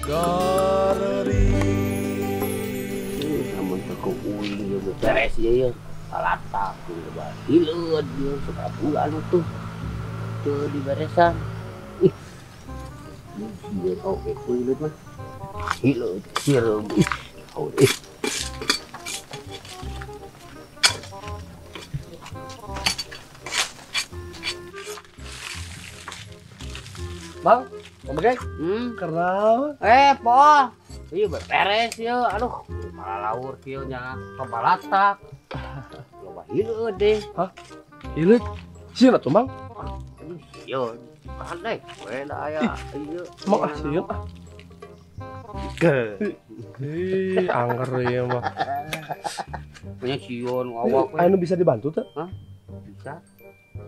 Gareri. Namun teu uing geus beres ieu salatak geus bae. Hileud ieu sabar bulan tuh. Teu diberesan. Ih. Ieu oke hileud mah. Hileud sireum. Ih. Bang, Bang, Karena po. Ieu beres ieu. Aduh, malah laur kieu nya pabalatak. Loba hileud deh. hah? Hileud. Sieun atuh, Bang. Ieu kadek we da aya ieu. Emang sieun ah. Angger ieu mah. Punya sieun awak we. Anu bisa dibantu teh? Bisa.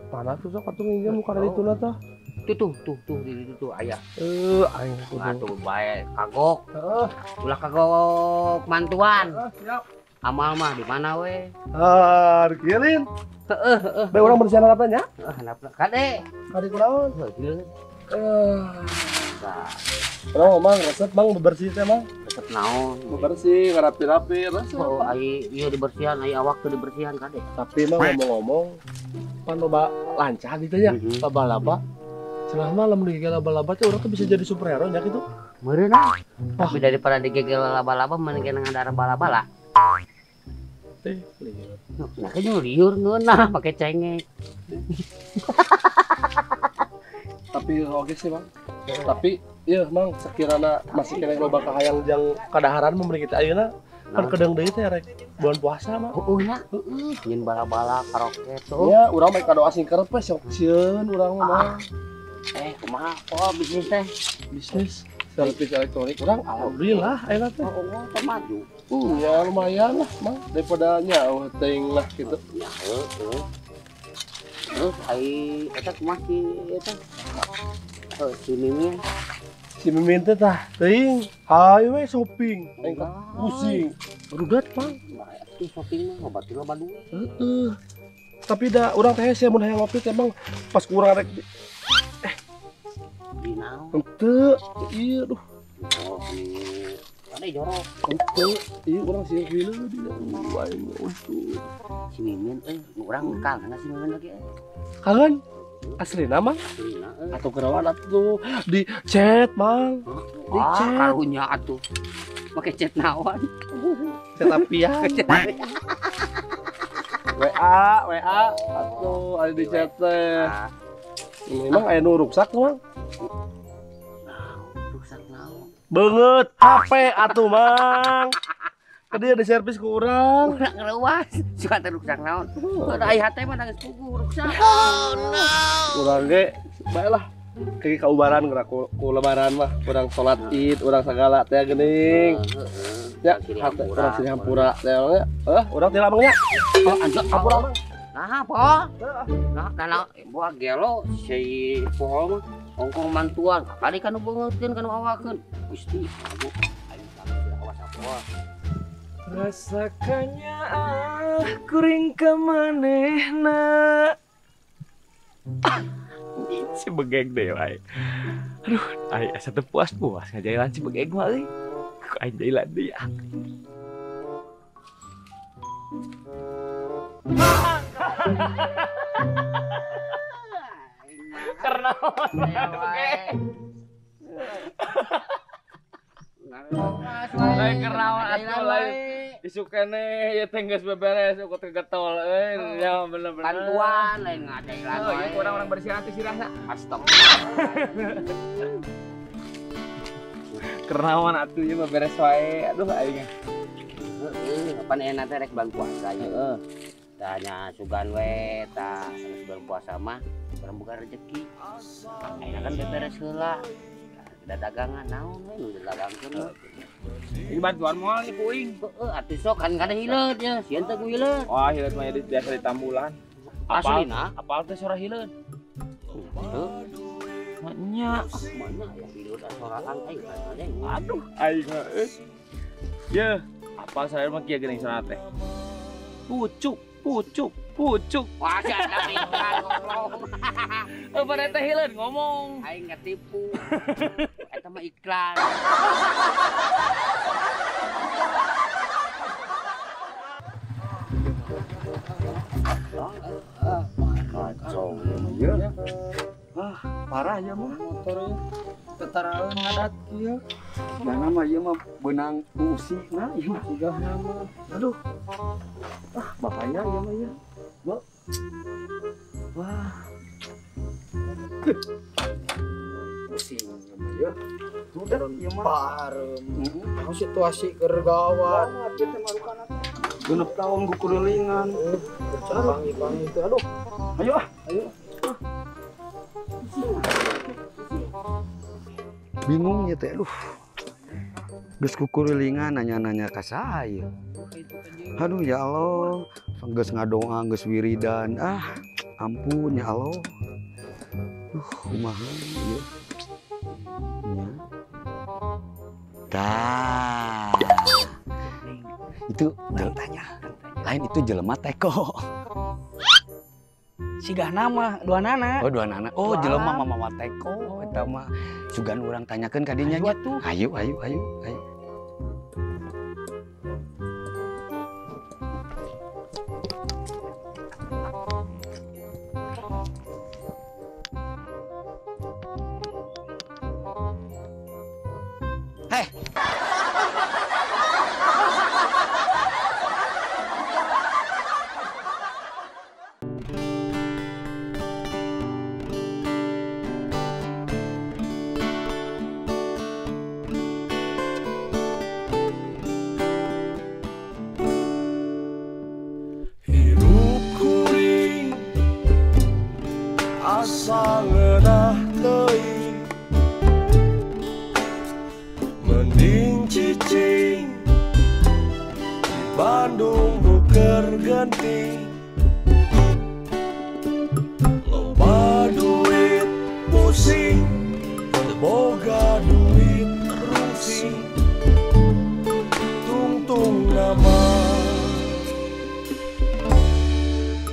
Mana tuh sok atuh nginjem muka dari tuna teh? Tuh di situ aya. Aing kudu. Atuh bae kagok. Heeh. Ulah kagok mantuan. Siap. Amal mah di mana we? Dikieuleun. Bae urang bersihan apanya? Handapna kade. Kadi kunaon? Hileud. Nah, Urang Mang resep Mang bebersih teh Mang. resep naon? Bebersih, ngarapi-rapi, resep. Oh, ai ieu dibersihan, ai awak teu dibersihan kade. Tapi Mang ngomong-ngomong, pan loba lancar gitu ya, laba-laba. Cenah mah lamun digigel laba-laba teh urang tuh bisa jadi superhero nya gitu. Meureun ah. Tapi daripada digegel laba-laba mending ngadara bala-bala. Teh, lieur. Nah, kayaknya liur ngeunah pakai cengek. Tapi oke sih Bang. Tapi iya Mang sekirana masih kena loba kahayang jang kadaharan memberi kita ayeuna kan kedeng deui teh rek bulan puasa mah. Nya, nyin bala-bala karaoke tuh. Ya, urang make kado asing kerep we sok sieun urang mah. Kumaha po bisnis teh? Bisnis servis elektronik urang alhamdulillah ayeuna teh. Allah teh maju. Ya lumayan lah Mang daripada nyawa teuing lah gitu. Ya, terus ai eta kumaha si eta? Si Mimin. Si Mimin teh tah teuing hayu we shopping. Aing pusing. Berudat Mang. Itu shopping mah obat loba duit. Heeh. Tapi da urang teh sia mun hayang ngopi teh Mang pas kurang rek Di naon? henteu ieu duh. Oh, ada jorok. Henteu ieu urang sia kieu di aing untung. Si Mimin urang kangen si Mimin lagi. Kangen aslina Mang atau kerawan atuh di chat Mang. Di chat karunya atuh. Make chat naon? chat apian. WA atuh ada di chat teh. Memang aya nu ruksak tuh Mang. Rusak naon? Beungeut HP atuh Mang. Tadi ada servis ke urang. Urang ngeuwas, suka teh rusak naon. Da ai hate mah nangis pugu rusak. Oh no. Urang ge baelah ke kaubaran gerak ku lebaran mah urang salat Id, urang sagala teh geuning. Ya, hate urang sini hampura teh nya. Urang teh lamang nya. Oh, anjak Hampura Mang. Nah, po. Nah, buah gelo si po mah ongkong mantuan. Kali kan beungeutkeun kan awakeun. Gusti, aku aing sampe awas apa. Rasakannya kuring ke manehna. Si begeng deh wae. Aduh, ai asa teu puas ngajailan si begeng mah euy. Ku aing jailan deui ya. Karena begeng. Lain kerawan atuh lain. Isukene ya teh geus beberes ku teh getol euy. Ya bener-bener. Bantuan lain ngadailan Oh, wae. ya orang-orang bersihan teh sirahna. Astagfirullah. Kernawan atuh ieu mah beres wae. Aduh aing. Heeh, pan enak teh rek bulan puasa ieu. Tanya sugan we tah bulan puasa mah buka rezeki. Ayeuna kan beberes heula. Da dagangan naon we nu didagangkeun. Ini bantuan moal ieu kuing. Heeh, atuh sok kan kada hileud ya, sieun teh ku hileud. Wah, hileud mah biasa di tambulan. Aslina? Apal teh sora hileud? Heuh, Nya. mana ya hileud sorangan aing kan. Aduh, aing mah ya, apal saya mah kieu geuning sora teh. Pucuk. Wah, si ada iklan ngomong. Pada teh hileud ngomong. Aing ngetipu. Eta mah iklan. ya mah motornya ketaraan ngadat kieu. Nah nama ieu mah benang usina ieu mah sigah nama. Aduh. Bahaya ieu mah ya. Wah. Pusing mah ya. Sudah ieu mah parem. Situasi keur gawat. Genep tahun ku kurilingan. Pangi-pangi itu. Aduh. Ayo. Bingung ya teh, aduh. Geus kukurilingan nanya-nanya ka saya. Aduh ya Allah, geus ngadoa, geus wiridan. Ampun ya Allah. Kumaha ieu? Nya. Tah. Itu tanya. Lain itu jelema teko. Sigah nama dua nana. Oh, dua anak. Oh, jelema mama teko eta mah sugan urang tanyakeun ka dinya nya. Ayo. Asa ngeunah teuing mending cicing di Bandung nuker genting loba duit pusing teu boga duit rusing tungtung nama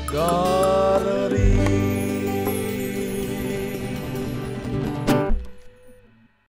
gareri